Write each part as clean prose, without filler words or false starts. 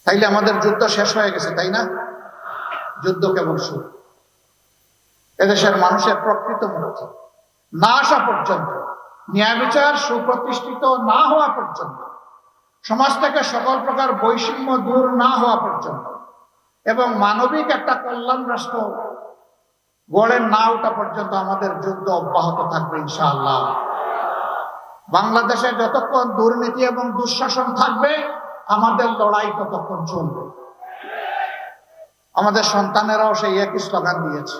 তাইলে আমাদের যুদ্ধ শেষ হয়ে গেছে, তাই না? যুদ্ধ কেবল শুরু। এদেশের মানুষের প্রকৃত মুক্তি না আসা পর্যন্ত, ন্যায় বিচার সুপ্রতিষ্ঠিত না হওয়া পর্যন্ত, সমাজ থেকে সকল প্রকার বৈষম্য দূর না হওয়া পর্যন্ত এবং মানবিক একটা কল্যাণ রাষ্ট্র গড়ে না ওঠা পর্যন্ত আমাদের যুদ্ধ অব্যাহত থাকবে ইনশাআল্লাহ। বাংলাদেশে যতক্ষণ দুর্নীতি এবং দুঃশাসন থাকবে আমাদের লড়াই ততক্ষণ চলবে। আমাদের সন্তানেরাও সেই একই স্লোগান দিয়েছে,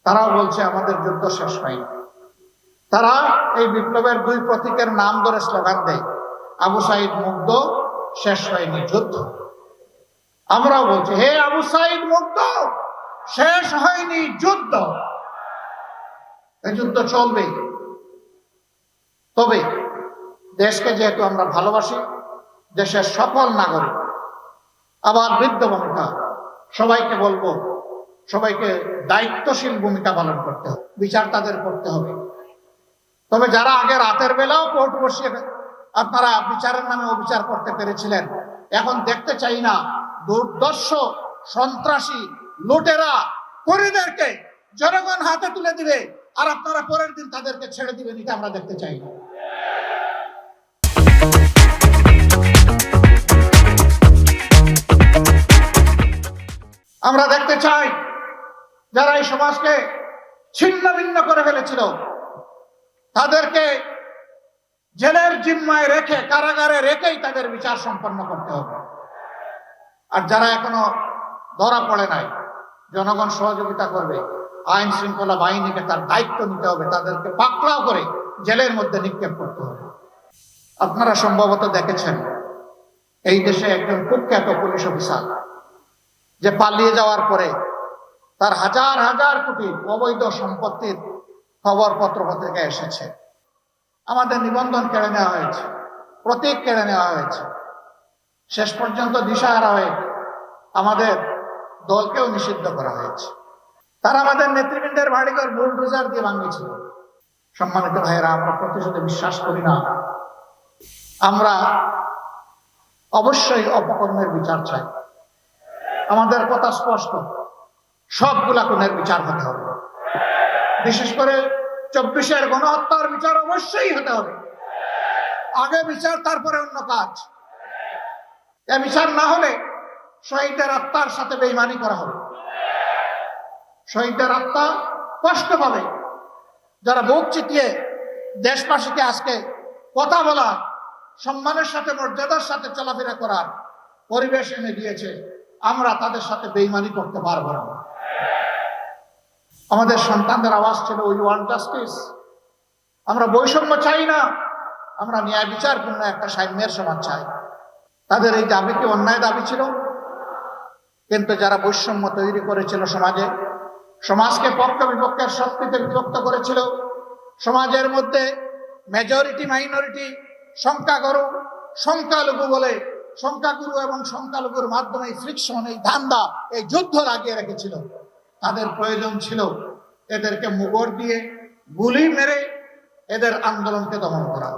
তারাও বলছে আমাদের যুদ্ধ শেষ হয়নি। তারা এই বিপ্লবের দুই প্রতীকের নাম ধরে স্লোগান দেয়, আবু সাইদ মুগ্ধ, শেষ হয়নি যুদ্ধ। আমরাও বলছি, হে আবু সাইদ মুগ্ধ, শেষ হয়নি যুদ্ধ। এই যুদ্ধ চলবে। তবে দেশকে যেহেতু আমরা ভালোবাসি, দেশের সকল নাগরিক, আবার বৃদ্ধ ভূমিকা, সবাইকে বলবো, সবাইকে দায়িত্বশীল ভূমিকা পালন করতে হবে, বিচার তাদের করতে হবে। তবে যারা আগে রাতের বেলাও কোর্ট বসিয়ে আপনারা বিচারের নামে অবিচার করতে পেরেছিলেন, এখন দেখতে চাই না দুর্দর্শ সন্ত্রাসী লুটেরা কর্মীদেরকে জনগণ হাতে তুলে দিবে আর আপনারা পরের দিন তাদেরকে ছেড়ে দিবেন, এটা আমরা দেখতে চাই না। আমরা দেখতে চাই যারা এই সমাজকে ছিন্ন ভিন্ন করে ফেলেছিল তাদেরকে জেলের জিম্মায় রেখে, কারাগারে রেখেই তাদের বিচার সম্পন্ন করতে হবে। আর যারা এখনো ধরা পড়ে নাই, জনগণ সহযোগিতা করবে, আইন শৃঙ্খলা বাহিনীকে তার দায়িত্ব নিতে হবে, তাদেরকে পাকড়াও করে জেলের মধ্যে নিক্ষেপ করতে হবে। আপনারা সম্ভবত দেখেছেন এই দেশে একজন কুখ্যাত পুলিশ অফিসার যে পালিয়ে যাওয়ার পরে তার হাজার হাজার কোটি অবৈধ সম্পত্তির খবর পত্রপত্রিকায় এসেছে। আমাদের নিবন্ধন কেড়ে নেওয়া হয়েছে, প্রতীক কেড়ে নেওয়া হয়েছে, শেষ পর্যন্ত দিশাহারা হয়ে আমাদের দলকেও নিষিদ্ধ করা হয়েছে। তারা আমাদের নেতৃবৃন্দের বাড়িঘর বুলডোজার দিয়ে ভাঙিয়েছিল। সম্মানিত ভাইয়েরা, আমরা প্রতিশোধে বিশ্বাস করি না। আমরা অবশ্যই অপকর্মের বিচার চাই। আমাদের কথা স্পষ্ট, সবগুলা খুনের বিচার হতে হবে। বিশেষ করে 24-এর গণহত্যার বিচার অবশ্যই হতে হবে। আগে বিচার, তারপরে অন্য কাজ। এ বিচার না হলে শহীদের আত্মার সাথে বেঈমানি করা হবে। শহীদের আত্মা কষ্ট পাবে। যারা বুক চিতিয়ে দেশবাসীকে আজকে কথা বলা, সম্মানের সাথে মর্যাদার সাথে চলাফেরা করার পরিবেশ এনে দিয়েছে, আমরা তাদের সাথে বেঈমানি করতে পারবো না। আমাদের সন্তানদের আওয়াজ ছিল উই ওয়ান্ট জাস্টিস। আমরা বৈষম্য চাই না, আমরা ন্যায় বিচারপূর্ণ একটা সাম্যের সমাজ চাই। তাদের এই দাবি কি অন্যায় দাবি ছিল? কিন্তু যারা বৈষম্য তৈরি করেছিল সমাজে, সমাজকে পক্ষ বিপক্ষের শক্তিতে বিভক্ত করেছিল, সমাজের মধ্যে মেজরিটি মাইনরিটি, সংখ্যাগুরু সংখ্যালঘু বলে, সংখ্যাগুরু এবং সংখ্যালঘুর মাধ্যমে ফ্রিকশন, এই ধান্দা, এই যুদ্ধ লাগিয়ে রেখেছিল, তাদের প্রয়োজন ছিল এদেরকে মুগর দিয়ে গুলি মেরে এদের আন্দোলনকে দমন করা।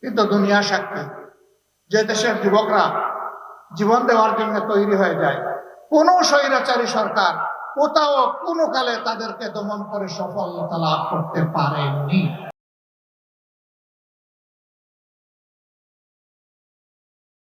কিন্তু দুনিয়া সাক্ষী, যে দেশের যুবকরা জীবন দেওয়ার জন্য তৈরি হয়ে যায়, কোনো স্বৈরাচারী সরকার কোথাও কোনো কালে তাদেরকে দমন করে সফলতা লাভ করতে পারেনি।